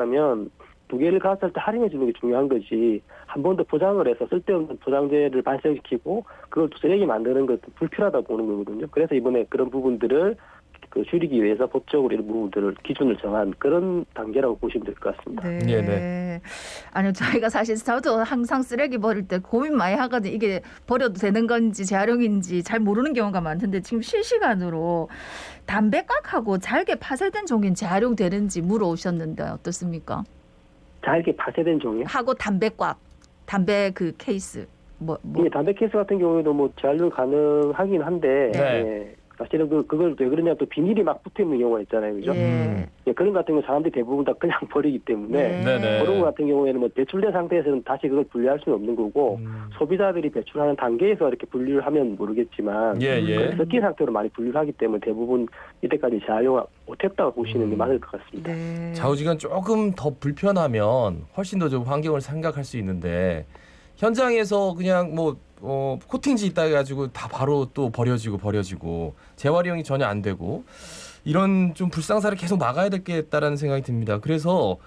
하면 두 개를 갔을 때 할인해 주는 게 중요한 거지 한 번 더 포장을 해서 쓸데없는 포장재를 발생시키고 그걸 또 쓰레기 만드는 것도 불필요하다 보는 거거든요. 그래서 이번에 그런 부분들을 줄이기 위해서 법적으로 이런 부분들을 기준을 정한 그런 단계라고 보시면 될 것 같습니다. 네. 네네. 아니요, 저희가 사실 저도 항상 쓰레기 버릴 때 고민 많이 하거든요. 이게 버려도 되는 건지 재활용인지 잘 모르는 경우가 많던데 지금 실시간으로 담배깍하고 잘게 파쇄된 종이는 재활용되는지 물어오셨는데 어떻습니까? 잘게 파쇄된 종이요? 하고 담배깍, 담배 그 케이스 예, 담배 케이스 같은 경우에도 뭐 재활용 가능하긴 한데 네. 예, 사실은 그걸 왜 그러냐 또 비닐이 막 붙어 있는 경우가 있잖아요, 그죠? 예. 예, 그런 것 같은 경우 사람들이 대부분 다 그냥 버리기 때문에 네네. 그런 것 같은 경우에는 뭐 배출된 상태에서는 다시 그걸 분리할 수는 없는 거고 소비자들이 배출하는 단계에서 이렇게 분리를 하면 모르겠지만 예. 섞인 상태로 많이 분리를 하기 때문에 대부분 이때까지 재활용 못했다고 보시는 게 맞을 것 같습니다. 네. 좌우지간 조금 더 불편하면 훨씬 더 좀 환경을 생각할 수 있는데 현장에서 그냥 뭐 코팅지 있다 해가지고 다 바로 또 버려지고 재활용이 전혀 안 되고 이런 좀 불상사를 계속 막아야 되겠다라는 생각이 듭니다. 그래서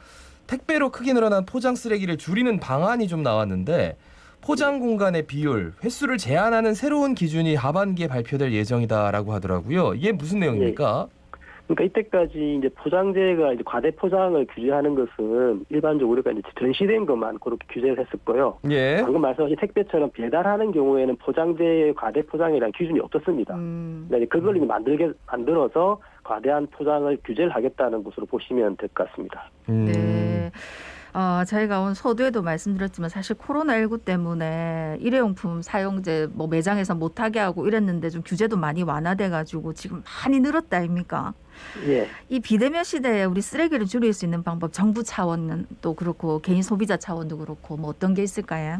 택배로 크게 늘어난 포장 쓰레기를 줄이는 방안이 좀 나왔는데 포장 공간의 비율, 횟수를 제한하는 새로운 기준이 하반기에 발표될 예정이다라고 하더라고요. 이게 무슨 내용입니까? 그러니까 이때까지 이제 포장재가 이제 과대 포장을 규제하는 것은 일반적으로 우리가 이제 전시된 것만 그렇게 규제를 했었고요. 예. 방금 말씀하신 택배처럼 배달하는 경우에는 포장재의 과대 포장이라는 기준이 없었습니다. 그러니까 그걸 이제 만들어서 과대한 포장을 규제를 하겠다는 것으로 보시면 될 것 같습니다. 네. 저희가 오늘 서두에도 말씀드렸지만 사실 코로나19 때문에 일회용품 사용제 뭐 매장에서 못하게 하고 이랬는데 좀 규제도 많이 완화돼가지고 지금 많이 늘었다 아닙니까? 예. 이 비대면 시대에 우리 쓰레기를 줄일 수 있는 방법 정부 차원은 또 그렇고 개인 소비자 차원도 그렇고 뭐 어떤 게 있을까요?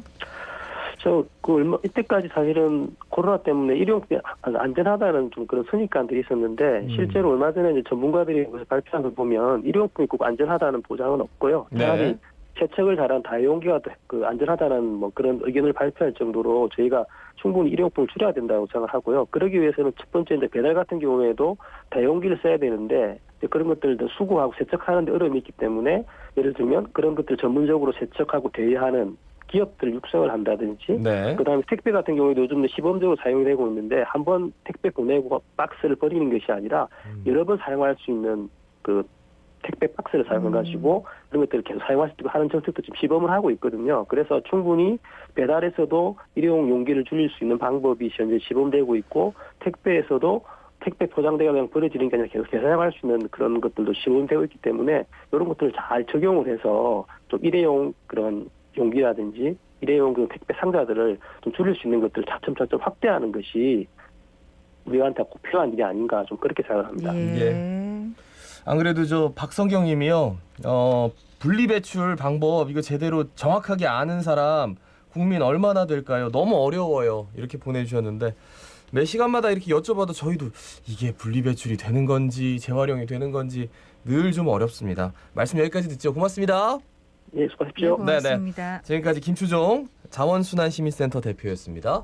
이때까지 사실은 코로나 때문에 일회용품이 안전하다는 좀 그런 선입관들이 있었는데 실제로 얼마 전에 이제 전문가들이 발표한 걸 보면 일회용품이 꼭 안전하다는 보장은 없고요. 차라리 세척을 잘한 다용기가 안전하다는 뭐 그런 의견을 발표할 정도로 저희가 충분히 일회용품을 줄여야 된다고 생각하고요. 그러기 위해서는 첫 번째 이제 배달 같은 경우에도 다용기를 써야 되는데 그런 것들도 수거하고 세척하는 데 어려움이 있기 때문에 예를 들면 그런 것들 전문적으로 세척하고 대여하는 기업들 육성을 한다든지 그다음에 택배 같은 경우에도 요즘 시범적으로 사용되고 있는데 한 번 택배 보내고 박스를 버리는 것이 아니라 여러 번 사용할 수 있는 그 택배 박스를 사용해가지고 그런 것들을 계속 사용할 수 있도록 하는 정책도 지금 시범을 하고 있거든요. 그래서 충분히 배달에서도 일회용 용기를 줄일 수 있는 방법이 현재 시범되고 있고 택배에서도 택배 포장대가 그냥 버려지는 게 아니라 계속 재사용할 수 있는 그런 것들도 시범되고 있기 때문에 이런 것들을 잘 적용을 해서 좀 일회용 그런 용기라든지 일회용 그 택배 상자들을 좀 줄일 수 있는 것들을 차츰 확대하는 것이 우리한테 꼭 필요한 일이 아닌가 좀 그렇게 생각합니다. 예. 안 그래도 저 박성경 님이요. 분리배출 방법 이거 제대로 정확하게 아는 사람 국민 얼마나 될까요? 너무 어려워요. 이렇게 보내주셨는데 매 시간마다 이렇게 여쭤봐도 저희도 이게 분리배출이 되는 건지 재활용이 되는 건지 늘 좀 어렵습니다. 말씀 여기까지 듣죠. 고맙습니다. 예, 수고하십시오. 네, 고맙습니다. 지금까지 김추종 자원순환시민센터 대표였습니다.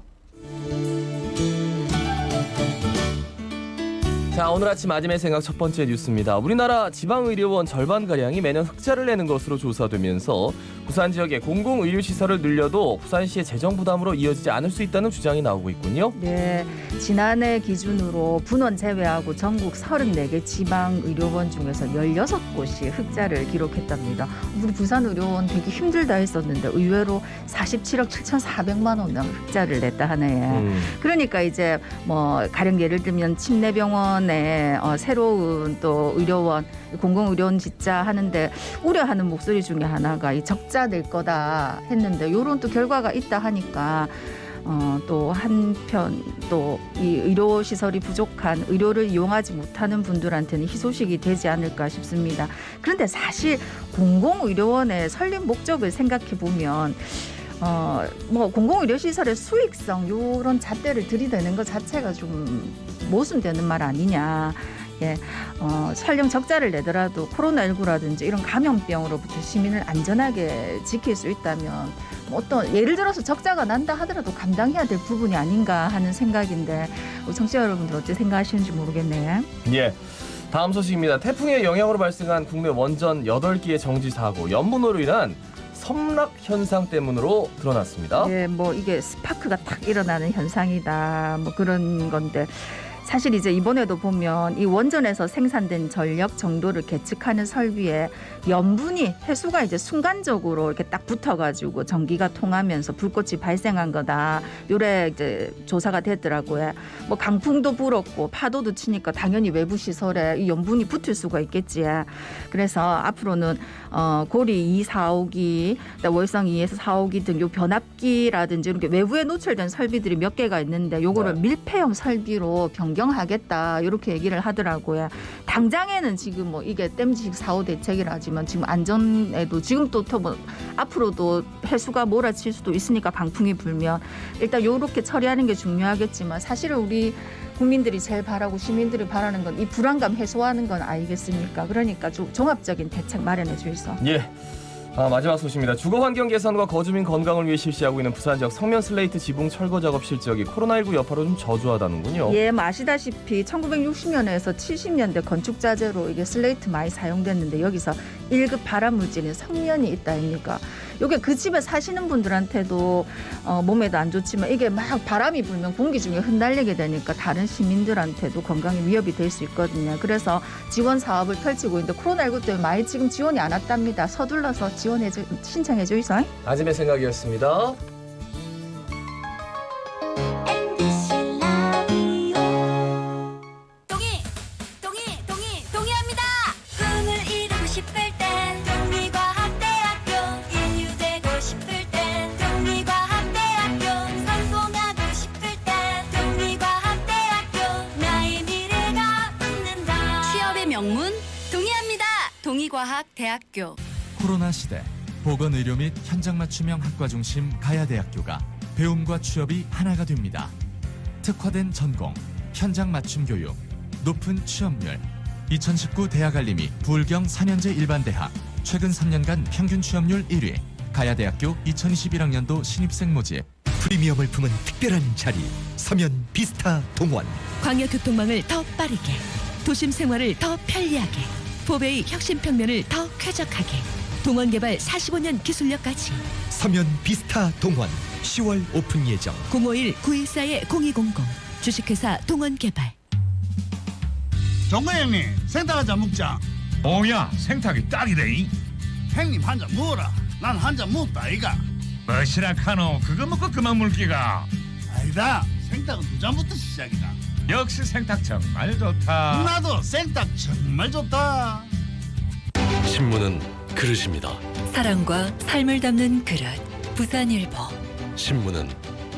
자, 오늘 아침 아침의 생각 첫 번째 뉴스입니다. 우리나라 지방의료원 절반가량이 매년 흑자를 내는 것으로 조사되면서 부산 지역의 공공의료시설을 늘려도 부산시의 재정 부담으로 이어지지 않을 수 있다는 주장이 나오고 있군요. 네, 지난해 기준으로 분원 제외하고 전국 34개 지방의료원 중에서 16곳이 흑자를 기록했답니다. 우리 부산의료원 되게 힘들다 했었는데 의외로 47억 7,400만 원을 흑자를 냈다 하네요. 그러니까 이제 뭐 가령 예를 들면 침내병원에 새로운 또 의료원, 공공의료원 짓자 하는데 우려하는 목소리 중에 하나가 이 적자 낼 거다 했는데 이런 또 결과가 있다 하니까 또 한편 또 이 의료 시설이 부족한 의료를 이용하지 못하는 분들한테는 희소식이 되지 않을까 싶습니다. 그런데 사실 공공의료원의 설립 목적을 생각해 보면 뭐 공공의료시설의 수익성 이런 잣대를 들이대는 것 자체가 좀 모순되는 말 아니냐. 예, 설령 적자를 내더라도 코로나19라든지 이런 감염병으로부터 시민을 안전하게 지킬 수 있다면 어떤 예를 들어서 적자가 난다 하더라도 감당해야 될 부분이 아닌가 하는 생각인데 청취자 여러분들 어떻게 생각하시는지 모르겠네요. 예. 다음 소식입니다. 태풍의 영향으로 발생한 국내 원전 8기의 정지 사고, 연문으로 인한 섬락 현상 때문으로 드러났습니다. 네, 뭐 이게 스파크가 탁 일어나는 현상이다. 뭐 그런 건데 사실 이제 이번에도 보면 이 원전에서 생산된 전력 정도를 계측하는 설비에 염분이 해수가 이제 순간적으로 이렇게 딱 붙어가지고 전기가 통하면서 불꽃이 발생한 거다. 요래 이제 조사가 됐더라고요. 뭐 강풍도 불었고 파도도 치니까 당연히 외부 시설에 이 염분이 붙을 수가 있겠지. 그래서 앞으로는 고리 2, 4, 5기, 월성 2에서 4, 5기 등 요 변압기라든지 이렇게 외부에 노출된 설비들이 몇 개가 있는데 요거를 네. 밀폐형 설비로 변경하겠다 이렇게 얘기를 하더라고요. 당장에는 지금 뭐 이게 땜식 사후 대책이라지만 지금 안전에도 지금 또 뭐 앞으로도 해수가 몰아칠 수도 있으니까 강풍이 불면 일단 요렇게 처리하는 게 중요하겠지만 사실은 우리 국민들이 제일 바라고 시민들이 바라는 건 이 불안감 해소하는 건 아니겠습니까? 그러니까 좀 종합적인 대책 마련해 주이소. 예. 마지막 소식입니다. 주거 환경 개선과 거주민 건강을 위해 실시하고 있는 부산 지역 성면 슬레이트 지붕 철거 작업 실적이 코로나19 여파로 좀 저조하다는군요. 예, 아시다시피 1960년에서 70년대 건축 자재로 이게 슬레이트 많이 사용됐는데 여기서 1급 발암 물질인 성면이 있다 아닙니까? 이게 그 집에 사시는 분들한테도 몸에도 안 좋지만 이게 막 바람이 불면 공기 중에 흩날리게 되니까 다른 시민들한테도 건강에 위협이 될 수 있거든요. 그래서 지원 사업을 펼치고 있는데 코로나19 때문에 많이 지금 지원이 안 왔답니다. 서둘러서 신청해 주이소. 아침의 생각이었습니다. 동의합니다. 꿈을 이루고 싶을 땐 동미과학대학교, 인류되고 싶을 땐 동미과학대학교, 성공하고 싶을 땐 동미과학대학교, 나의 미래가 웃는다. 취업의 명문 동의합니다. 동의과학대학교. 코로나 시대 보건의료 및 현장 맞춤형 학과 중심 가야대학교가 배움과 취업이 하나가 됩니다. 특화된 전공, 현장 맞춤 교육, 높은 취업률, 2019 대학 알림이 부울경 4년제 일반대학, 최근 3년간 평균 취업률 1위, 가야대학교 2021학년도 신입생 모집. 프리미엄을 품은 특별한 자리, 서면 비스타 동원. 광역교통망을 더 빠르게, 도심 생활을 더 편리하게, 포베이 혁신평면을 더 쾌적하게, 동원개발 45년 기술력까지. 서면 비스타 동원 10월 오픈 예정. 051-914-0200 주식회사 동원개발. 정거 형님, 생닭 한잔 먹자. 오야, 생닭이 딱이래. 형님 한 잔 먹어라. 난 한 잔 먹다 아이가. 뭐시라 카노, 그거 먹고 그만 물기가. 아니다, 생닭은 두 잔부터 시작이다. 역시 생닭 정말 좋다. 나도 생닭 정말 좋다. 신문은 그릇입니다. 사랑과 삶을 담는 그릇, 부산일보. 신문은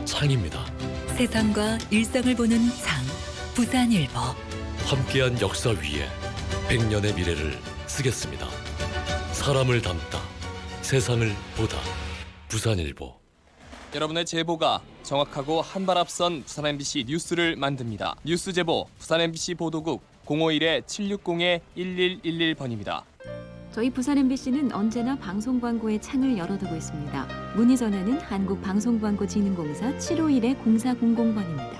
창입니다. 세상과 일상을 보는 창, 부산일보. 함께한 역사 위에 100년의 미래를 쓰겠습니다. 사람을 담다, 세상을 보다. 부산일보. 여러분의 제보가 정확하고 한 발 앞선 부산 MBC 뉴스를 만듭니다. 뉴스 제보 부산 MBC 보도국 051-760-1111번입니다. 저희 부산 MBC는 언제나 방송 광고의 창을 열어두고 있습니다. 문의 전화는 한국방송광고진흥공사 751-0400번입니다.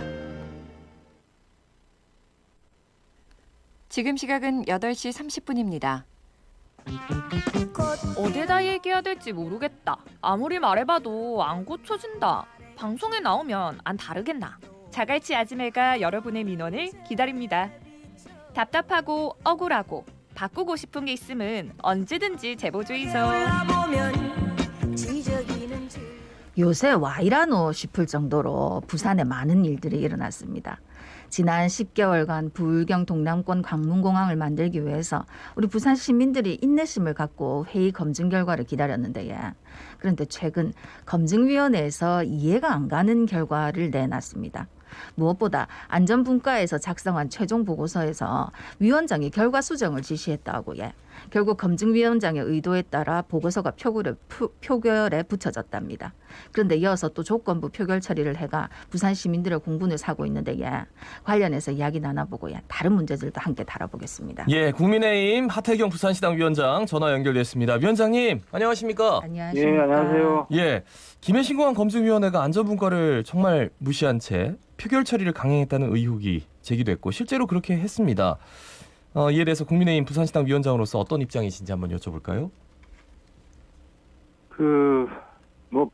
지금 시각은 8시 30분입니다. 어디다 얘기해야 될지 모르겠다. 아무리 말해봐도 안 고쳐진다. 방송에 나오면 안 다르겠나. 자갈치 아지매가 여러분의 민원을 기다립니다. 답답하고 억울하고 바꾸고 싶은 게 있으면 언제든지 제보 주이소. 요새 와이라노 싶을 정도로 부산에 많은 일들이 일어났습니다. 지난 10개월간 부울경 동남권 광문공항을 만들기 위해서 우리 부산 시민들이 인내심을 갖고 회의 검증 결과를 기다렸는데요. 그런데 최근 검증위원회에서 이해가 안 가는 결과를 내놨습니다. 무엇보다 안전분과에서 작성한 최종 보고서에서 위원장이 결과 수정을 지시했다고요. 결국 검증위원장의 의도에 따라 보고서가 표결에 붙여졌답니다. 그런데 이어서 또 조건부 표결 처리를 해가 부산 시민들의 공분을 사고 있는데 관련해서 이야기 나눠보고 다른 문제들도 함께 다뤄보겠습니다. 예, 국민의힘 하태경 부산시당 위원장 전화 연결됐습니다. 위원장님 안녕하십니까? 안녕하십니까? 예, 안녕하세요. 예, 김해신공항 검증위원회가 안전분과를 정말 무시한 채 표결 처리를 강행했다는 의혹이 제기됐고 실제로 그렇게 했습니다. 이에 대해서 국민의힘 부산시당 위원장으로서 어떤 입장이신지 한번 여쭤볼까요? 뭐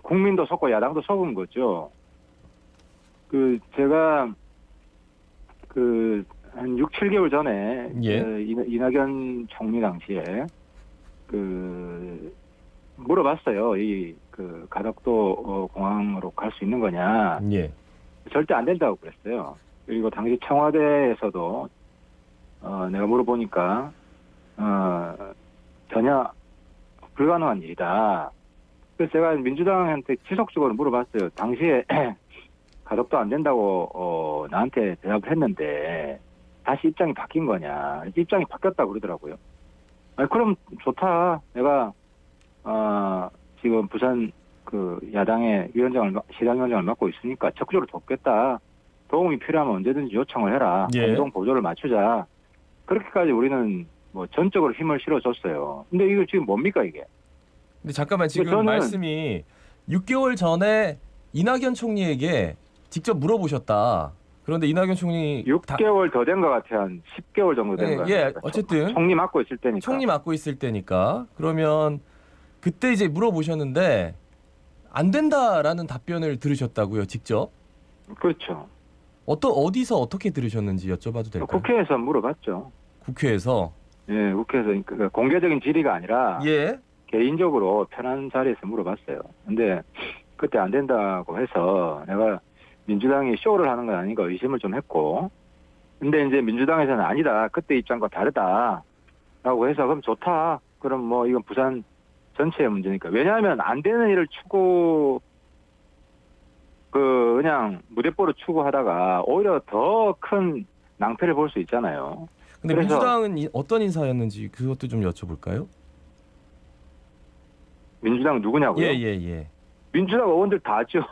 국민도 속고 야당도 속은 거죠. 제가 한 6, 7개월 전에 예. 이낙연 총리 당시에 물어봤어요. 가덕도 공항으로 갈 수 있는 거냐? 예. 절대 안 된다고 그랬어요. 그리고 당시 청와대에서도 내가 물어보니까 전혀 불가능한 일이다. 그래서 제가 민주당한테 지속적으로 물어봤어요. 당시에 가덕도 안 된다고 나한테 대답을 했는데 다시 입장이 바뀐 거냐? 입장이 바뀌었다고 그러더라고요. 그럼 좋다. 내가 지금 부산 야당의 시당위원장을 맡고 있으니까 적극적으로 돕겠다. 도움이 필요하면 언제든지 요청을 해라. 예. 공동 보조를 맞추자. 그렇게까지 우리는 뭐 전적으로 힘을 실어줬어요. 근데 이거 지금 뭡니까 이게? 근데 잠깐만 지금 말씀이 6개월 전에 이낙연 총리에게 직접 물어보셨다. 그런데 이낙연 총리 6개월 더 된 것 같아요. 한 10개월 정도 된 거예요. 예, 어쨌든 총리 맡고 있을 때니까. 총리 맡고 있을 때니까. 그러면 그때 이제 물어보셨는데 안 된다라는 답변을 들으셨다고요, 직접? 그렇죠. 어디서 어떻게 들으셨는지 여쭤봐도 될까요? 국회에서 물어봤죠. 국회에서? 예, 국회에서 그러니까 공개적인 질의가 아니라 예. 개인적으로 편한 자리에서 물어봤어요. 근데 그때 안 된다고 해서 내가 민주당이 쇼를 하는 건 아닌가 의심을 좀 했고, 근데 이제 민주당에서는 아니다. 그때 입장과 다르다라고 해서 그럼 좋다. 그럼 뭐 이건 부산 전체의 문제니까. 왜냐하면 안 되는 일을 그냥 무대뽀로 추구하다가 오히려 더 큰 낭패를 볼 수 있잖아요. 근데 민주당은 어떤 인사였는지 그것도 좀 여쭤볼까요? 민주당 누구냐고요? 예. 민주당 의원들 다죠.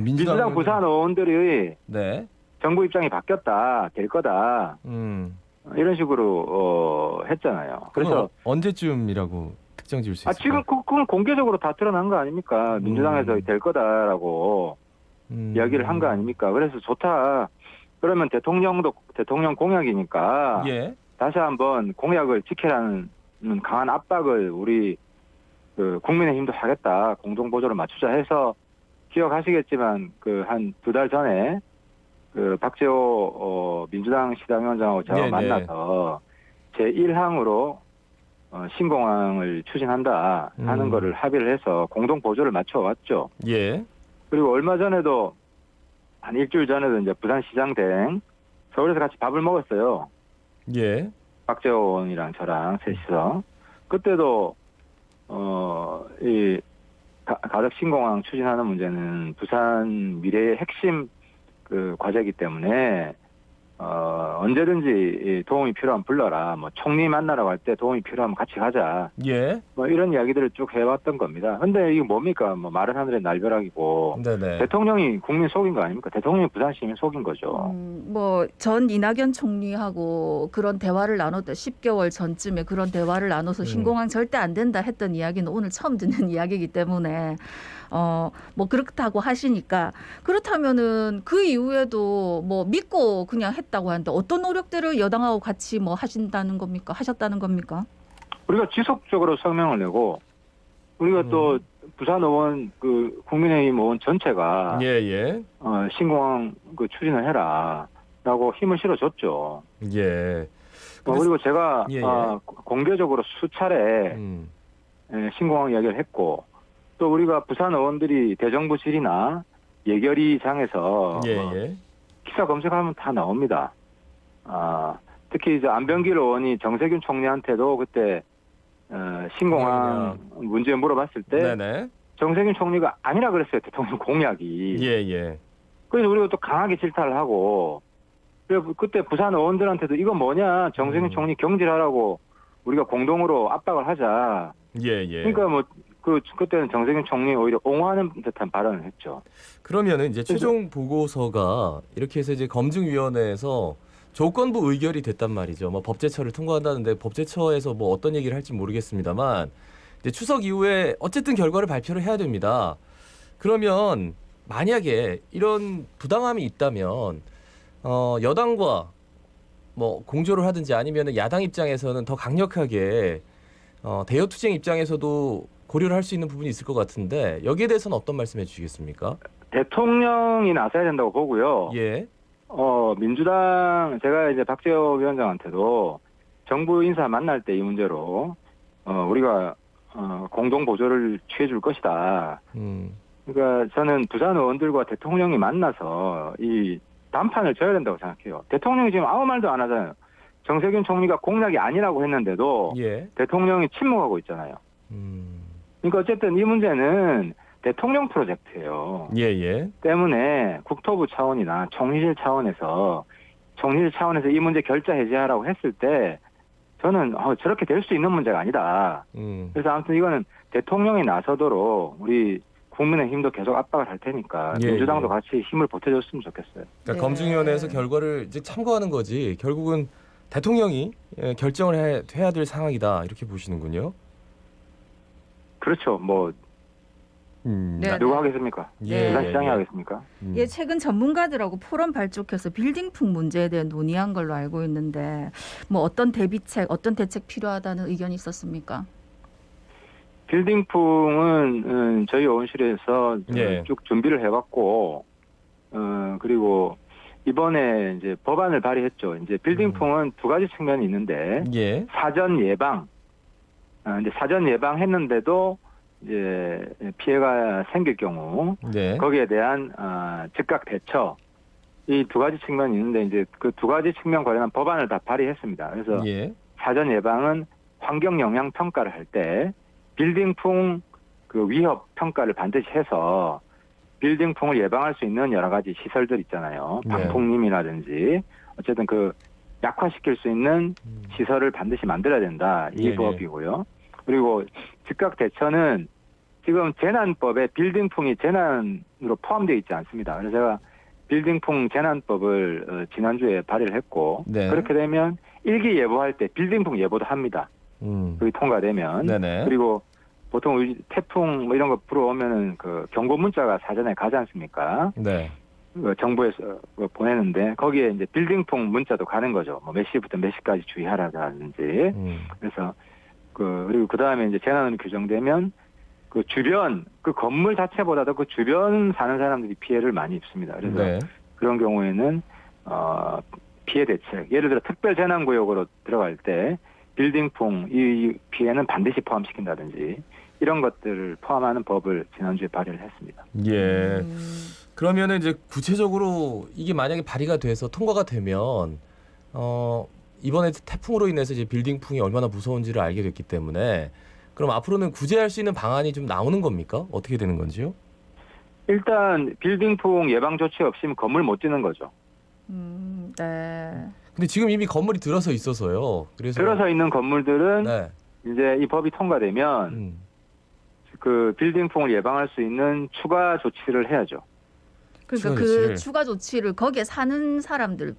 민주당 부산 의원들이 네. 정부 입장이 바뀌었다, 될 거다. 이런 식으로 했잖아요. 그래서 언제쯤이라고 특정 지을 수 있을까요? 지금 그건 공개적으로 다 드러난 거 아닙니까? 민주당에서 될 거다라고 이야기를 한 거 아닙니까? 그래서 좋다. 그러면 대통령 공약이니까 예. 다시 한번 공약을 지키라는 강한 압박을 우리 국민의힘도 하겠다. 공동보조를 맞추자 해서 기억하시겠지만 한 2달 전에 박재호 민주당 시당위원장하고 제가 만나서 제1항으로 신공항을 추진한다 하는 거를 합의를 해서 공동보조를 맞춰왔죠. 예. 그리고 얼마 전에도 한 일주일 전에도 이제 부산시장 등 서울에서 같이 밥을 먹었어요. 예. 박재호 의원이랑 저랑 셋이서. 그때도 이 가덕 신공항 추진하는 문제는 부산 미래의 핵심 과제이기 때문에 언제든지 도움이 필요하면 불러라. 뭐 총리 만나러 갈 때 도움이 필요하면 같이 가자. 예. 뭐 이런 이야기들을 쭉 해왔던 겁니다. 근데 이게 뭡니까? 뭐 마른 하늘의 날벼락이고. 네네. 대통령이 국민 속인 거 아닙니까? 대통령이 부산 시민 속인 거죠. 뭐 전 이낙연 총리하고 그런 대화를 나눴다. 10개월 전쯤에 그런 대화를 나눠서 신공항 절대 안 된다 했던 이야기는 오늘 처음 듣는 이야기이기 때문에 뭐 그렇다고 하시니까 그렇다면은 그 이후에도 뭐 믿고 그냥 했다고 하는데 어떤 노력들을 여당하고 같이 뭐 하셨다는 겁니까? 우리가 지속적으로 성명을 내고 우리가 또 부산 의원 국민의힘 의원 전체가 신공항 추진을 해라라고 힘을 실어줬죠. 예. 그리고 제가 공개적으로 수차례 신공항 이야기를 했고. 또 우리가 부산 의원들이 대정부 질의나 예결위장에서 기사 검색하면 다 나옵니다. 특히 이제 안병길 의원이 정세균 총리한테도 그때 신공항 문제 물어봤을 때 정세균 총리가 아니라 그랬어요. 대통령 공약이. 그래서 우리가 또 강하게 질타를 하고 그래서 그때 부산 의원들한테도 이거 뭐냐 정세균 총리 경질하라고 우리가 공동으로 압박을 하자. 그러니까 뭐 그때는 정세균 총리 오히려 옹호하는 듯한 발언을 했죠. 그러면은 이제 최종 보고서가 이렇게 해서 이제 검증위원회에서 조건부 의결이 됐단 말이죠. 뭐 법제처를 통과한다는데 법제처에서 뭐 어떤 얘기를 할지 모르겠습니다만 이제 추석 이후에 어쨌든 결과를 발표를 해야 됩니다. 그러면 만약에 이런 부당함이 있다면 여당과 뭐 공조를 하든지 아니면 야당 입장에서는 더 강력하게 대여 투쟁 입장에서도 고려를 할 수 있는 부분이 있을 것 같은데 여기에 대해서는 어떤 말씀해 주시겠습니까? 대통령이 나서야 된다고 보고요. 예. 민주당 제가 이제 박재호 위원장한테도 정부 인사 만날 때 이 문제로 우리가 공동 보조를 취해 줄 것이다. 그러니까 저는 부산 의원들과 대통령이 만나서 이 단판을 져야 된다고 생각해요. 대통령이 지금 아무 말도 안 하잖아요. 정세균 총리가 공약이 아니라고 했는데도 예. 대통령이 침묵하고 있잖아요. 그러니까 어쨌든 이 문제는 대통령 프로젝트예요. 예. 때문에 국토부 차원이나 총리실 차원에서 이 문제 결자 해제하라고 했을 때 저는 저렇게 될 수 있는 문제가 아니다. 그래서 아무튼 이거는 대통령이 나서도록 우리 국민의힘도 계속 압박을 할 테니까 민주당도 같이 힘을 보태줬으면 좋겠어요. 그러니까 검증위원회에서 결과를 이제 참고하는 거지 결국은 대통령이 결정을 해야 될 상황이다 이렇게 보시는군요. 그렇죠. 뭐 누가 하겠습니까? 부산시장이 하겠습니까? 예, 최근 전문가들하고 포럼 발족해서 빌딩풍 문제에 대해 논의한 걸로 알고 있는데 뭐 어떤 대비책, 어떤 대책 필요하다는 의견이 있었습니까? 빌딩풍은 저희 의원실에서 쭉 준비를 해왔고 그리고 이번에 이제 법안을 발의했죠. 이제 빌딩풍은 두 가지 측면이 있는데 사전 예방, 이제 사전 예방했는데도 이제 피해가 생길 경우 거기에 대한 즉각 대처 이 두 가지 측면이 있는데 이제 그 두 가지 측면 관련한 법안을 다 발의했습니다. 그래서 사전 예방은 환경 영향 평가를 할 때 빌딩풍 그 위협 평가를 반드시 해서 빌딩풍을 예방할 수 있는 여러 가지 시설들 있잖아요. 방풍림이라든지 어쨌든 그 약화시킬 수 있는 시설을 반드시 만들어야 된다. 이 법이고요. 그리고 즉각 대처는 지금 재난법에 빌딩풍이 재난으로 포함되어 있지 않습니다. 그래서 제가 빌딩풍 재난법을 지난주에 발의를 했고 그렇게 되면 일기 예보할 때 빌딩풍 예보도 합니다. 그게 통과되면. 그리고 보통 태풍 뭐 이런 거 불어오면은 그 경고 문자가 사전에 가지 않습니까? 정부에서 보내는데 거기에 이제 빌딩풍 문자도 가는 거죠. 뭐 몇 시부터 몇 시까지 주의하라든지. 그래서 그리고 그 다음에 이제 재난으로 규정되면 그 주변 그 건물 자체보다도 그 주변 사는 사람들이 피해를 많이 입습니다. 그래서 그런 경우에는 피해 대책, 예를 들어 특별 재난구역으로 들어갈 때 빌딩풍 이 피해는 반드시 포함시킨다든지 이런 것들을 포함하는 법을 지난주에 발의를 했습니다. 예. 그러면은 이제 구체적으로 이게 만약에 발의가 돼서 통과가 되면 이번에 태풍으로 인해서 이제 빌딩풍이 얼마나 무서운지를 알게 됐기 때문에 그럼 앞으로는 구제할 수 있는 방안이 좀 나오는 겁니까? 어떻게 되는 건지요? 일단 빌딩풍 예방 조치 없이는 건물 못 짓는 거죠. 근데 지금 이미 건물이 들어서 있어서요. 그래서 들어서 있는 건물들은 이제 이 법이 통과되면 그 빌딩풍을 예방할 수 있는 추가 조치를 해야죠. 그러니까 그 추가 조치를 거기에 사는 사람들이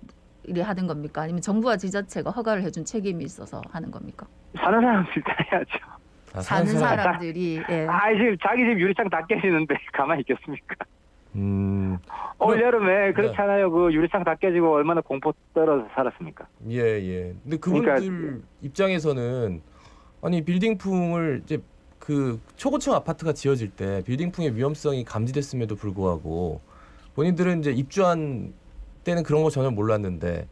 하는 겁니까? 아니면 정부와 지자체가 허가를 해준 책임이 있어서 하는 겁니까? 사는 사람들이 다 해야죠. 사는 사람들이 지금 자기 집 유리창 다 깨지는데 가만히 있겠습니까? 올 여름에 그렇잖아요. 그 유리창 다 깨지고 얼마나 공포 떨어서 살았습니까? 근데 그분들 입장에서는 아니 빌딩풍을 이제 그 초고층 아파트가 지어질 때 빌딩풍의 위험성이 감지됐음에도 불구하고 본인들은 이제 입주한 때는 그런 거 전혀 몰랐는데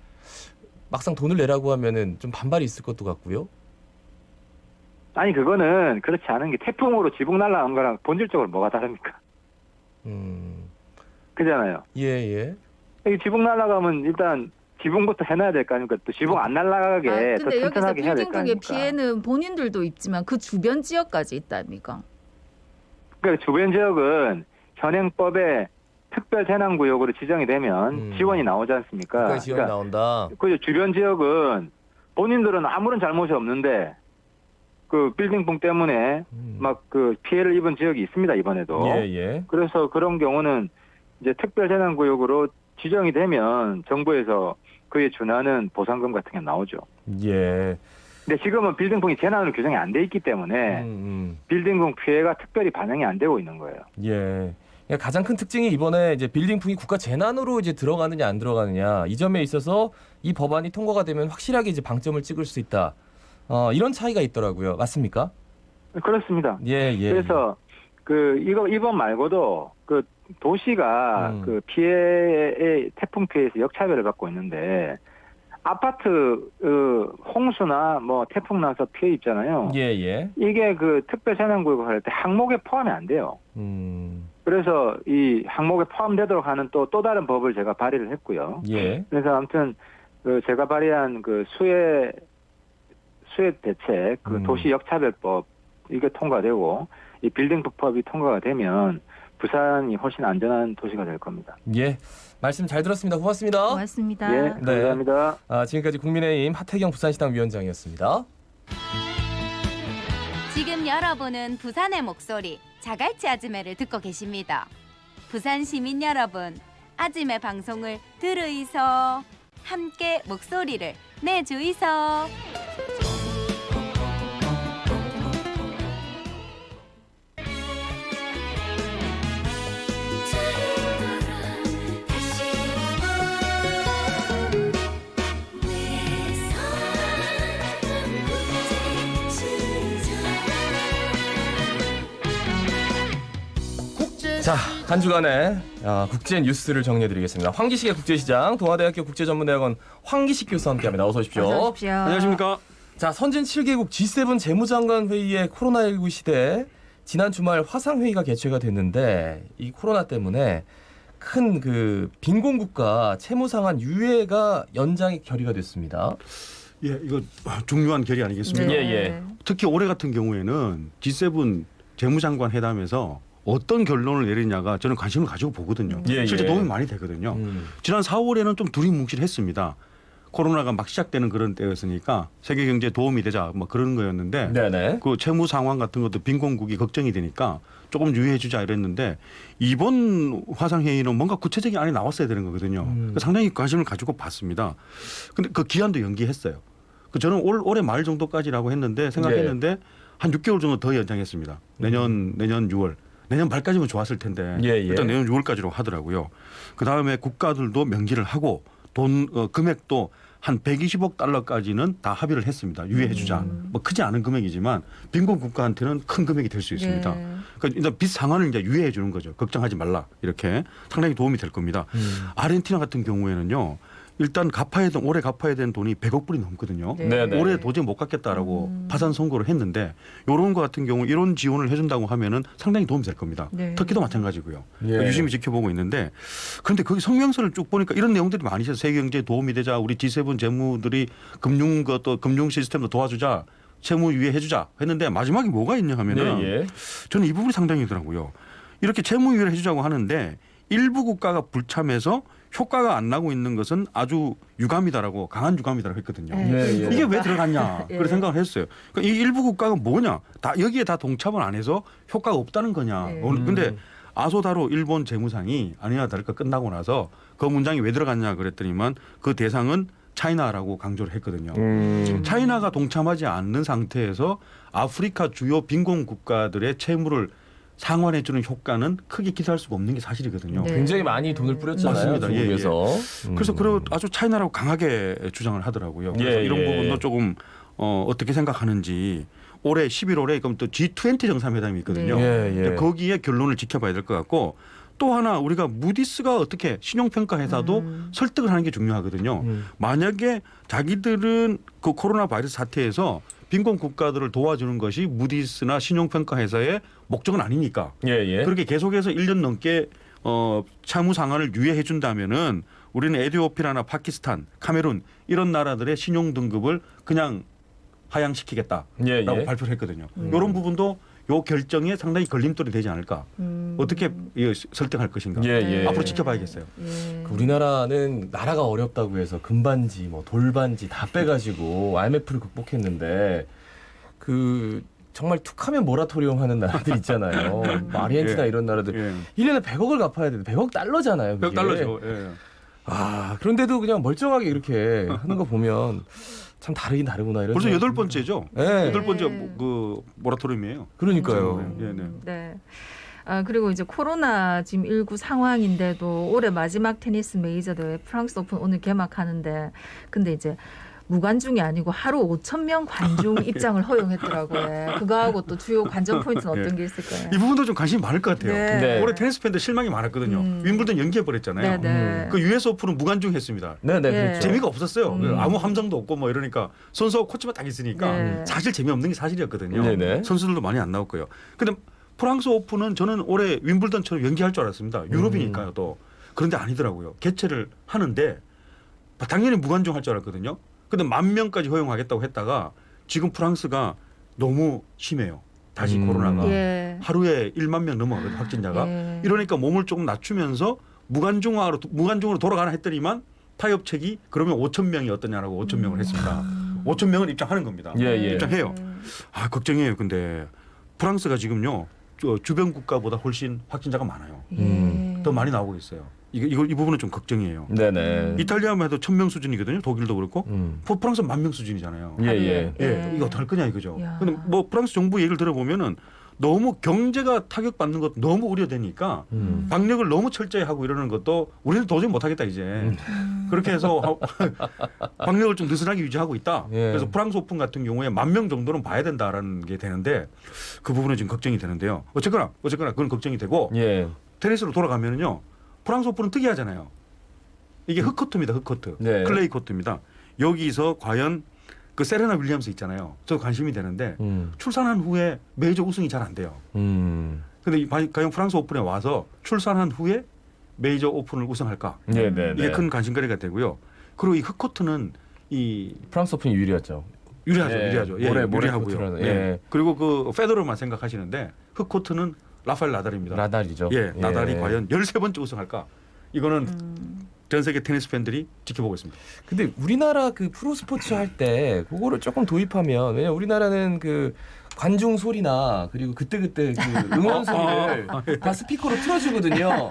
막상 돈을 내라고 하면은 좀 반발이 있을 것도 같고요. 아니 그거는 그렇지 않은 게 태풍으로 지붕 날아간 거랑 본질적으로 뭐가 다릅니까? 그잖아요. 예. 지붕 날아가면 일단 지붕부터 해놔야 될 거 아닙니까? 또 지붕 안 날아가게 더 근데 여기서 튼튼하게 해야 될 거 빌딩풍의 아닙니까? 피해는 본인들도 있지만 그 주변 지역까지 있다입니까? 그러니까 주변 지역은 현행법에 특별 재난구역으로 지정이 되면 지원이 나오지 않습니까? 지원이 나온다. 그 주변 지역은 본인들은 아무런 잘못이 없는데 그 빌딩풍 때문에 막 그 피해를 입은 지역이 있습니다 이번에도. 그래서 그런 경우는 이제 특별 재난구역으로 지정이 되면 정부에서 그에 준하는 보상금 같은 게 나오죠. 근데 지금은 빌딩풍이 재난으로 규정이 안 돼 있기 때문에 빌딩풍 피해가 특별히 반영이 안 되고 있는 거예요. 가장 큰 특징이 이번에 이제 빌딩풍이 국가 재난으로 이제 들어가느냐 안 들어가느냐 이 점에 있어서 이 법안이 통과가 되면 확실하게 이제 방점을 찍을 수 있다. 이런 차이가 있더라고요. 맞습니까? 그렇습니다. 예. 그래서 이번 말고도 그 도시가 그 피해의 태풍 피해에서 역차별을 받고 있는데 아파트 홍수나 뭐 태풍 나서 피해 있잖아요. 예. 이게 그 특별재난구역 할 때 항목에 포함이 안 돼요. 그래서 이 항목에 포함되도록 하는 또 다른 법을 제가 발의를 했고요. 예. 그래서 아무튼 제가 발의한 그 수해 대책 그 도시 역차별법 이게 통과되고 이 빌딩법이 통과가 되면 부산이 훨씬 안전한 도시가 될 겁니다. 예. 말씀 잘 들었습니다. 고맙습니다. 고맙습니다. 예, 감사합니다. 지금까지 국민의힘 하태경 부산시당 위원장이었습니다. 지금 여러분은 부산의 목소리 자갈치 아지매를 듣고 계십니다. 부산 시민 여러분, 아지매 방송을 들으이소. 함께 목소리를 내주이소. 자, 한 주간의 국제 뉴스를 정리해드리겠습니다. 황기식의 국제시장, 동아대학교 국제전문대학원 황기식 교수와 함께합니다. 어서 오십시오. 어서 오십시오. 안녕하십니까. 자, 선진 7개국 G7 재무장관 회의의 코로나19 시대에 지난 주말 화상회의가 개최가 됐는데 이 코로나 때문에 큰 그 빈곤국가 채무상환 유예가 연장이 결의가 됐습니다. 예, 이거 중요한 결의 아니겠습니까? 네. 예. 특히 올해 같은 경우에는 G7 재무장관 회담에서 어떤 결론을 내리냐가 저는 관심을 가지고 보거든요. 실제 도움이 많이 되거든요. 지난 4월에는 좀 두리뭉실했습니다. 코로나가 막 시작되는 그런 때였으니까 세계 경제에 도움이 되자 뭐 그런 거였는데 그 채무 상황 같은 것도 빈곤국이 걱정이 되니까 조금 유예해 주자 이랬는데 이번 화상회의는 뭔가 구체적인 안이 나왔어야 되는 거거든요. 상당히 관심을 가지고 봤습니다. 근데 그 기한도 연기했어요. 저는 올해 말 정도까지라고 했는데 생각했는데 한 6개월 정도 더 연장했습니다. 내년 6월. 내년 말까지면 좋았을 텐데 일단 내년 6월까지로 하더라고요. 그다음에 국가들도 명기를 하고 금액도 한 120억 달러까지는 다 합의를 했습니다. 유예해 주자. 뭐 크지 않은 금액이지만 빈곤 국가한테는 큰 금액이 될 수 있습니다. 그러니까 일단 빚 상환을 이제 유예해 주는 거죠. 걱정하지 말라. 이렇게 상당히 도움이 될 겁니다. 아르헨티나 같은 경우에는요. 일단 올해 갚아야 되는 돈이 100억 불이 넘거든요. 올해 도저히 못 갚겠다라고 파산 선고를 했는데 이런 거 같은 경우 이런 지원을 해준다고 하면은 상당히 도움이 될 겁니다. 터키도 마찬가지고요. 유심히 지켜보고 있는데 그런데 거기 성명서를 쭉 보니까 이런 내용들이 많이 있어요. 세계 경제에 도움이 되자 우리 G7 재무들이 금융 시스템도 도와주자 채무 유예해주자 했는데 마지막에 뭐가 있냐 하면은 저는 이 부분이 상당히더라고요. 이렇게 채무 유예를 해주자고 하는데 일부 국가가 불참해서 효과가 안 나고 있는 것은 아주 유감이다라고 강한 유감이다라고 했거든요. 이게 왜 들어갔냐 그런 생각을 했어요. 그러니까 이 일부 국가가 뭐냐 여기에 다 동참을 안 해서 효과가 없다는 거냐. 근데 아소다로 일본 재무상이 아니나 다를까 끝나고 나서 그 문장이 왜 들어갔냐 그랬더니만 그 대상은 차이나라고 강조를 했거든요. 차이나가 동참하지 않는 상태에서 아프리카 주요 빈곤 국가들의 채무를 상환해 주는 효과는 크게 기대할 수가 없는 게 사실이거든요. 굉장히 많이 돈을 뿌렸잖아요. 맞습니다. 중국에서. 그래서 아주 차이나라고 강하게 주장을 하더라고요. 그래서 이런 부분도 조금 어떻게 생각하는지 올해 11월에 그럼 또 G20 정상회담이 있거든요. 거기에 결론을 지켜봐야 될 것 같고 또 하나 우리가 무디스가 어떻게 신용평가 회사도 설득을 하는 게 중요하거든요. 만약에 자기들은 그 코로나 바이러스 사태에서 빈곤 국가들을 도와주는 것이 무디스나 신용평가 회사의 목적은 아니니까 그렇게 계속해서 1년 넘게 채무 상환을 유예해 준다면은 우리는 에티오피아나 파키스탄, 카메룬 이런 나라들의 신용 등급을 그냥 하향시키겠다라고 발표를 했거든요. 이런 부분도 요 결정에 상당히 걸림돌이 되지 않을까. 어떻게 설득할 것인가. 앞으로 지켜봐야겠어요. 우리나라는 나라가 어렵다고 해서 금반지, 뭐 돌반지 다 빼가지고 IMF를 극복했는데 정말 툭하면 모라토리엄 하는 나라들 있잖아요. 아르헨티나 이런 나라들 1년에 100억을 갚아야 되는데 100억 달러잖아요. 100억 달러죠. 그런데도 그냥 멀쩡하게 이렇게 하는 거 보면 참 다르긴 다르구나 이런. 벌써 8번째죠. 8번째 그 모라토리엄이에요. 그러니까요. 네. 그리고 이제 코로나 지금 19 상황인데도 올해 마지막 테니스 메이저 대회 프랑스 오픈 오늘 개막하는데 근데 이제 무관중이 아니고 하루 5,000명 관중 입장을 허용했더라고요. 그거하고 또 주요 관전 포인트는 어떤 게 있을까요? 이 부분도 좀 관심이 많을 것 같아요. 네. 올해 테니스 팬들 실망이 많았거든요. 윈블던 연기해버렸잖아요. 그 US 오픈은 무관중 했습니다. 그렇죠. 재미가 없었어요. 아무 함성도 없고 뭐 이러니까 선수하고 코치만 딱 있으니까 사실 재미없는 게 사실이었거든요. 선수들도 많이 안 나왔고요. 근데 프랑스 오픈은 저는 올해 윈블던처럼 연기할 줄 알았습니다. 유럽이니까요 또. 그런데 아니더라고요. 개최를 하는데 당연히 무관중 할 줄 알았거든요. 근데 10,000명까지 허용하겠다고 했다가 지금 프랑스가 너무 심해요. 다시 코로나가. 하루에 1만 명 넘어가거든요. 확진자가. 이러니까 몸을 조금 낮추면서 무관중으로 돌아가나 했더니만 타협책이 그러면 5,000명이 어떠냐라고 5,000명을 했습니다. 5,000명을 입장하는 겁니다. 입장해요. 걱정이에요. 근데 프랑스가 지금요. 주변 국가보다 훨씬 확진자가 많아요. 더 많이 나오고 있어요. 이 부분은 좀 걱정이에요. 네네. 이탈리아만 해도 1,000명 수준이거든요. 독일도 그렇고. 프랑스 10,000명 수준이잖아요. 이거 어떡할 거냐 이거죠. 근데 뭐 프랑스 정부 얘기를 들어보면은 너무 경제가 타격받는 것도 너무 우려되니까 방역을 너무 철저히 하고 이러는 것도 우리는 도저히 못하겠다 이제. 그렇게 해서 방역을 좀 느슨하게 유지하고 있다. 그래서 프랑스 오픈 같은 경우에 10,000명 정도는 봐야 된다라는 게 되는데 그 부분은 지금 걱정이 되는데요. 어쨌거나 그건 걱정이 되고 테니스로 돌아가면은요. 프랑스 오픈은 특이하잖아요. 이게 흑코트입니다. 흑코트. 클레이 코트입니다. 여기서 과연 그 세레나 윌리엄스 있잖아요. 저 관심이 되는데 출산한 후에 메이저 우승이 잘 안 돼요. 근데 과연 프랑스 오픈에 와서 출산한 후에 메이저 오픈을 우승할까? 이게 큰 관심거리가 되고요. 그리고 이 흑코트는 이 프랑스 오픈이 유리하죠. 유리하죠. 유리하고요. 예. 그리고 그 페더러만 생각하시는데 흑코트는 라파엘 나달입니다. 나달이죠. 나달이 과연 13번째 우승할까? 이거는 전 세계 테니스 팬들이 지켜보고 있습니다. 근데 우리나라 그 프로 스포츠 할 때 그거를 조금 도입하면 왜냐면 우리나라는 그 관중 소리나 그리고 그때그때 그 응원 소리를 다 스피커로 틀어주거든요.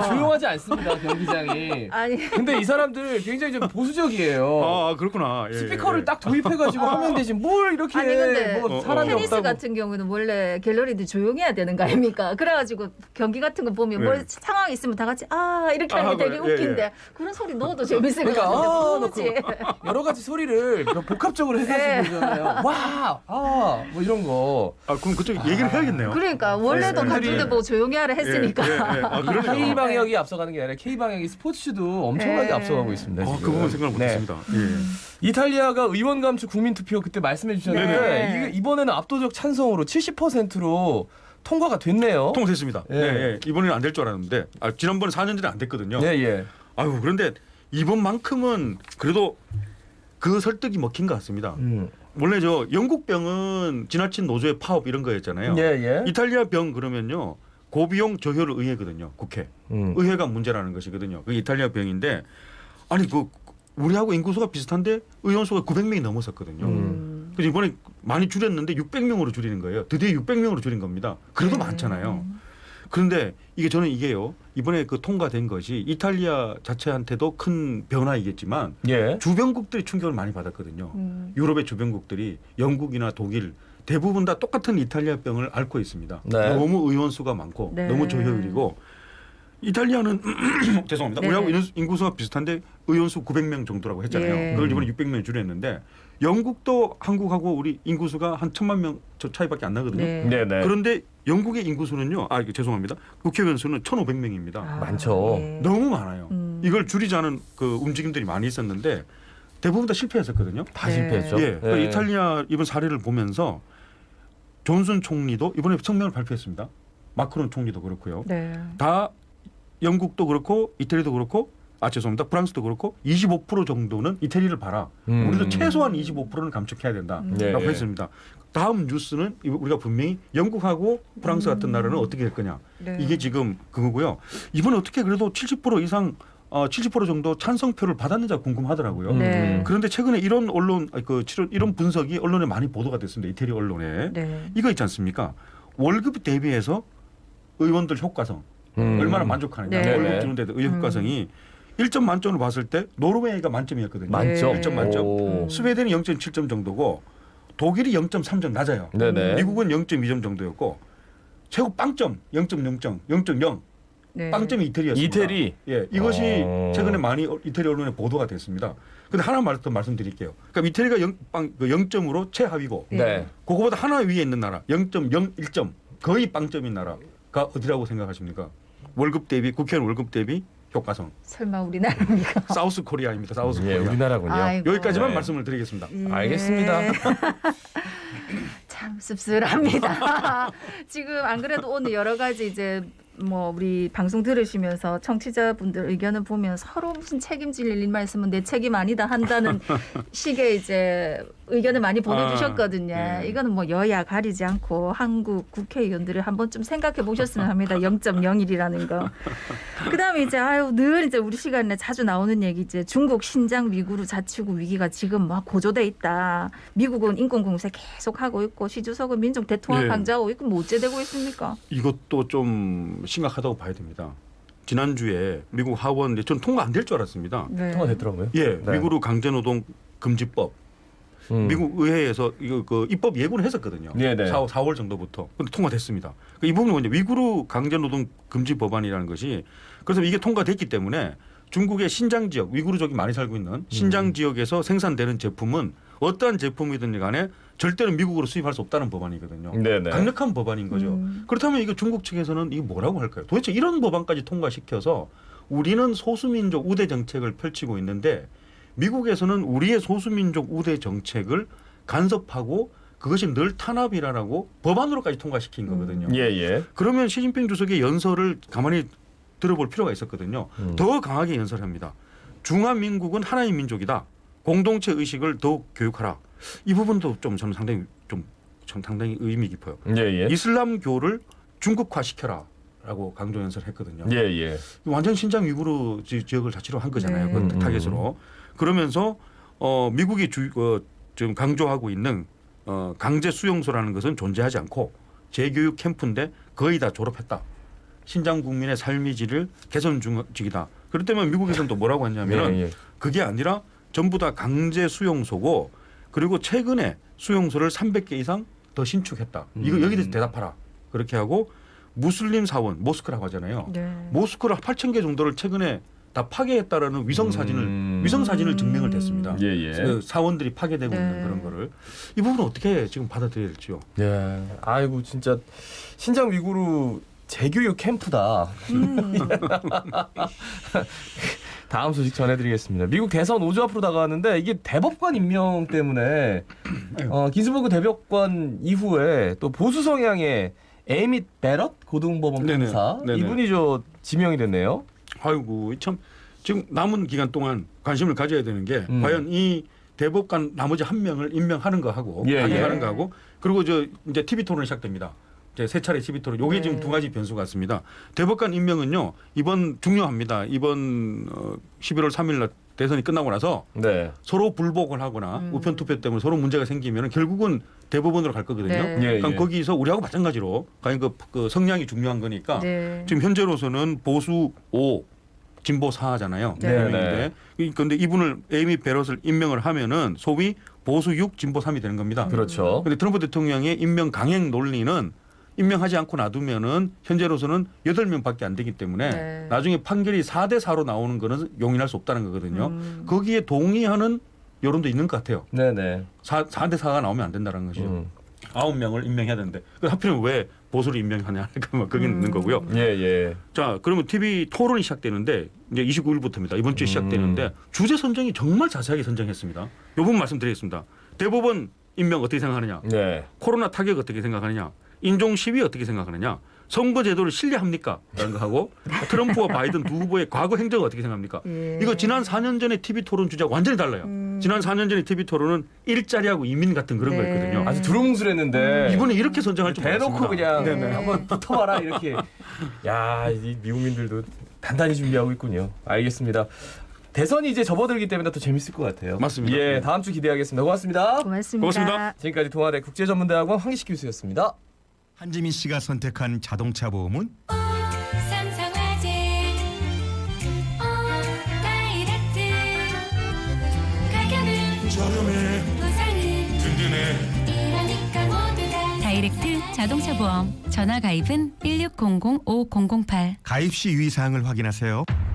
조용하지 않습니다 경기장이. 근데 이 사람들 굉장히 좀 보수적이에요. 그렇구나. 스피커를 딱 도입해가지고 하면 되지 뭘 이렇게 근데 뭐 사람이 테니스 없다고. 같은 경우는 원래 갤러리도 조용해야 되는 거 아닙니까? 그래가지고 경기 같은 거 보면 뭘 상황이 있으면 다 같이 이렇게 하는 게 되게 웃긴데 그런 소리 넣어도 재밌을 것 같은데 여러 가지 소리를 복합적으로 해가지고 그러잖아요. 뭐 이런 거. 그럼 그쪽 얘기를 해야겠네요. 그러니까 원래도 관중들 보고 조용히 하라 했으니까. K 방역이 앞서가는 게 아니라 K 방역이 스포츠도 엄청나게 앞서가고 있습니다. 그 부분 생각을 못했습니다. 이탈리아가 의원 감축 국민 투표 그때 말씀해 주셨는데 이게 이번에는 압도적 찬성으로 70%로 통과가 됐네요. 통과됐습니다. 이번에는 안 될 줄 알았는데 지난번에 4년 전에 안 됐거든요. 그런데 이번만큼은 그래도 그 설득이 먹힌 것 같습니다. 원래 영국 병은 지나친 노조의 파업 이런 거였잖아요. 이탈리아 병 그러면요 고비용 저효를 의회거든요. 국회 의회가 문제라는 것이거든요. 그 이탈리아 병인데 그 우리하고 인구수가 비슷한데 의원 수가 900명이 넘었었거든요. 그래서 이번에 많이 줄였는데 600명으로 줄이는 거예요. 드디어 600명으로 줄인 겁니다. 그래도 많잖아요. 그런데 저는 이게요. 이번에 그 통과된 것이 이탈리아 자체한테도 큰 변화이겠지만 주변국들이 충격을 많이 받았거든요. 유럽의 주변국들이 영국이나 독일 대부분 다 똑같은 이탈리아 병을 앓고 있습니다. 너무 의원 수가 많고 너무 저효율이고 이탈리아는 죄송합니다. 우리하고 인구수가 비슷한데 의원 수 900명 정도라고 했잖아요. 그걸 이번에 600명 줄였는데 영국도 한국하고 우리 인구수가 한 1,000만 명 저 차이밖에 안 나거든요. 그런데 영국의 인구수는요. 죄송합니다. 국회의원 수는 1,500명입니다. 많죠. 너무 많아요. 이걸 줄이자는 그 움직임들이 많이 있었는데 대부분 다 실패했었거든요. 다 실패했죠. 이탈리아 이번 사례를 보면서 존슨 총리도 이번에 성명을 발표했습니다. 마크론 총리도 그렇고요. 다 영국도 그렇고 이태리도 그렇고 프랑스도 그렇고 25% 정도는 이태리를 봐라. 우리도 최소한 25%는 감축해야 된다라고 했습니다. 다음 뉴스는 우리가 분명히 영국하고 프랑스 같은 나라는 어떻게 할 거냐. 이게 지금 그거고요. 이번에 어떻게 그래도 70% 이상 70% 정도 찬성표를 받았는지가 궁금하더라고요. 그런데 최근에 이런 이런 분석이 언론에 많이 보도가 됐습니다. 이태리 언론에. 이거 있지 않습니까? 월급 대비해서 의원들 효과성 얼마나 만족하느냐. 월급 주는데도 의원 효과성이 1점 만점으로 봤을 때 노르웨이가 만점이었거든요. 만점. 1점 만점. 스웨덴이 0.7점 정도고 독일이 0.3점 낮아요. 미국은 0.2점 정도였고 최고 빵점 0.0. 네. 빵점이 이태리였습니다. 이태리. 예, 이것이 최근에 많이 이태리 언론에 보도가 됐습니다. 근데 하나만 더 말씀드릴게요. 그러니까 이태리가 0점으로 최하위고, 네. 그거보다 하나 위에 있는 나라 0.01점 거의 빵점인 나라가 어디라고 생각하십니까? 월급 대비 국회의원 월급 대비 효과성. 설마 우리나라입니까? 사우스 코리아입니다. 사우스 코리아. 우리나라군요. 아이고. 여기까지만 네. 말씀을 드리겠습니다. 알겠습니다. 참 씁쓸합니다. 지금 안 그래도 오늘 여러 가지 이제 뭐 우리 방송 들으시면서 청취자분들 의견을 보면 서로 무슨 책임질 일 말씀은 내 책임 아니다 한다는 식의 이제 의견을 많이 보내주셨거든요. 이거는 뭐 여야 가리지 않고 한국 국회의원들을 한 번쯤 생각해 보셨으면 합니다. 0.01이라는 거. 그다음에 이제 늘 이제 우리 시간에 자주 나오는 얘기 이제 중국 신장 위구르 자치구 위기가 지금 막 고조돼 있다. 미국은 인권 공세 계속 하고 있고 시주석은 민족 대통합 강조하고 있고 뭐 어째되고 있습니까? 이것도 좀 심각하다고 봐야 됩니다. 지난주에 미국 하원 전 통과 안 될 줄 알았습니다. 네. 통과됐더라고요. 예, 네. 위구르 강제노동 금지법. 미국 의회에서 이거 그 입법 예고를 했었거든요. 4월 정도부터. 근데 통과됐습니다. 이 부분은 뭐냐? 위구르 강제노동 금지 법안이라는 것이 그래서 이게 통과됐기 때문에 중국의 신장 지역, 위구르족이 많이 살고 있는 신장 지역에서 생산되는 제품은 어떠한 제품이든 간에 절대로 미국으로 수입할 수 없다는 법안이거든요. 네네. 강력한 법안인 거죠. 그렇다면 이거 중국 측에서는 이거 뭐라고 할까요? 도대체 이런 법안까지 통과시켜서 우리는 소수민족 우대 정책을 펼치고 있는데 미국에서는 우리의 소수민족 우대 정책을 간섭하고 그것이 늘 탄압이라고 법안으로까지 통과시킨 거거든요. 그러면 시진핑 주석의 연설을 가만히 들어볼 필요가 있었거든요. 더 강하게 연설합니다. 중화민국은 하나의 민족이다. 공동체 의식을 더욱 교육하라. 이 부분도 좀 저는 상당히 의미 깊어요. 이슬람교를 중국화시켜라라고 강조 연설했거든요. 완전 신장 위구르 지역을 자치로 한 거잖아요. 그 타겟으로. 그러면서 미국이 지금 강조하고 있는 강제 수용소라는 것은 존재하지 않고 재교육 캠프인데 거의 다 졸업했다. 신장 국민의 삶의 질을 개선 중이다. 그럴 때면 미국에서는 또 뭐라고 했냐면은 그게 아니라 전부 다 강제 수용소고 그리고 최근에 수용소를 300개 이상 더 신축했다. 이거 여기 대해서 대답하라. 그렇게 하고 무슬림 사원 모스크라고 하잖아요. 모스크를 8,000개 정도를 최근에 다 파괴했다라는 위성 사진을 증명을 됐습니다. 그 사원들이 파괴되고 있는 그런 거를 이 부분은 어떻게 지금 받아들여야 될지요? 아이고 진짜 신장 위구르 재교육 캠프다. 다음 소식 전해드리겠습니다. 미국 대선 5주 앞으로 다가왔는데 이게 대법관 임명 때문에 기즈버그 대법관 이후에 또 보수 성향의 에이밋 베럿 고등법원 판사 이분이 지명이 됐네요. 아이고 참 지금 남은 기간 동안 관심을 가져야 되는 게 과연 이 대법관 나머지 한 명을 임명하는 거 하고 임명하는 거 하고 그리고 이제 TV 토론이 시작됩니다. 이제 세 차례 TV 토론. 요게 지금 두 가지 변수가 있습니다. 대법관 임명은요 이번 중요합니다. 이번 11월 3일 날 대선이 끝나고 나서 서로 불복을 하거나 우편 투표 때문에 서로 문제가 생기면 결국은 대법원으로 갈 거거든요. 그러니까 거기서 우리하고 마찬가지로 과연 그 성향이 중요한 거니까 지금 현재로서는 보수 5, 진보 4잖아요. 그런데 이분을 에이미 베럿을 임명을 하면은 소위 보수 6, 진보 3이 되는 겁니다. 그렇죠. 그런데 트럼프 대통령의 임명 강행 논리는 임명하지 않고 놔두면은 현재로서는 8명밖에 안 되기 때문에 나중에 판결이 4대 4로 나오는 거는 용인할 수 없다는 거거든요. 거기에 동의하는 여론도 있는 것 같아요. 4대 4가 나오면 안 된다는 것이죠. 9명을 임명해야 되는데 하필이면 왜 보수를 임명하냐 그게 있는 거고요. 자, 그러면 TV 토론이 시작되는데 이제 29일부터입니다. 이번 주에 시작되는데 주제 선정이 정말 자세하게 선정했습니다. 이 부분 말씀드리겠습니다. 대법원 임명 어떻게 생각하느냐? 코로나 타격 어떻게 생각하느냐? 인종 시위 어떻게 생각하느냐? 선거 제도를 신뢰합니까? 라는 거 하고 트럼프와 바이든 두 후보의 과거 행적을 어떻게 생각합니까? 이거 지난 4년 전에 TV 토론 주제가 완전히 달라요. 지난 4년 전에 TV 토론은 일자리하고 이민 같은 그런 거였거든요. 아주 두루뭉술했는데 이번에 이렇게 선정할 줄 대놓고 몰랐습니다. 그냥 한번 붙어봐라 이렇게. 야, 이 미국민들도 단단히 준비하고 있군요. 알겠습니다. 대선이 이제 접어들기 때문에 더 재밌을 것 같아요. 맞습니다. 다음 주 기대하겠습니다. 고맙습니다. 고맙습니다. 지금까지 동아대 국제전문대학원 황기식 교수였습니다. 한지민 씨가 선택한 자동차 보험은 삼성화재 다이렉트 가격은 저렴해 보상은 든든해 이러니까 모두 다 다이렉트 자동차 보험. 전화 가입은 1600-5008. 가입 시 유의사항을 확인하세요.